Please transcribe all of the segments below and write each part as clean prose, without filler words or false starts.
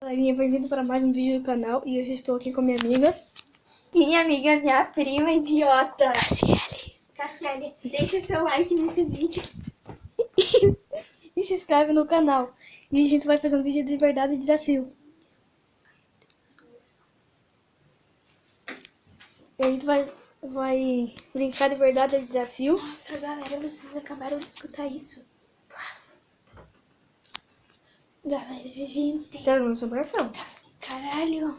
Galerinha, bem-vindo para mais um vídeo do canal. E hoje eu estou aqui com minha amiga. Minha amiga, minha prima idiota. Cassiele. Deixa seu like nesse vídeo. E se inscreve no canal. E a gente vai fazer um vídeo de verdade e desafio. E a gente vai brincar de verdade e desafio. Nossa, galera, vocês acabaram de escutar isso. Galera, gente. Tá dando assombração. Caralho.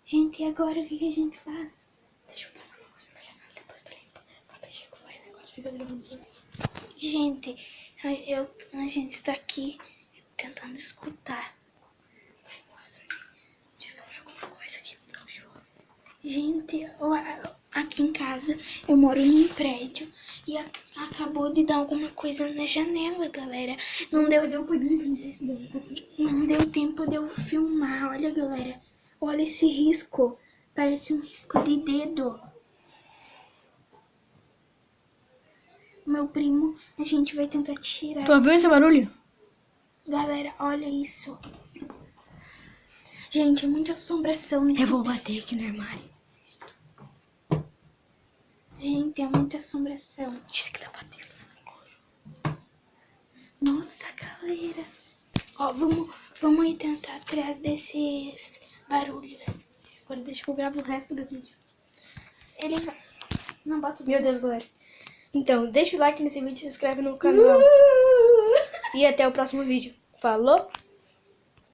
Gente, e agora o que a gente faz? Deixa eu passar uma coisa na janela, depois tu limpa. Pra fingir que foi, o negócio fica gravando. Gente, a gente tá aqui tentando escutar. Vai, mostra aí. Diz que foi alguma coisa que puxou. Gente, aqui em casa eu moro num prédio e acabou de dar alguma coisa na janela, galera. Não deu tempo de eu filmar. Olha, galera. Olha esse risco. Parece um risco de dedo. Meu primo, a gente vai tentar tirar. Tu ouviu esse barulho? Galera, olha isso. Gente, é muita assombração nesse. Eu vou bater aqui no armário. Gente, é muita assombração. Disse que tá batendo. Nossa, galera. Ó, vamos ir tentar atrás desses barulhos. Agora deixa que eu gravo o resto do vídeo. Ele vai. Não bota. Meu Deus, galera. Então, deixa o like nesse vídeo, se inscreve no canal. E até o próximo vídeo. Falou!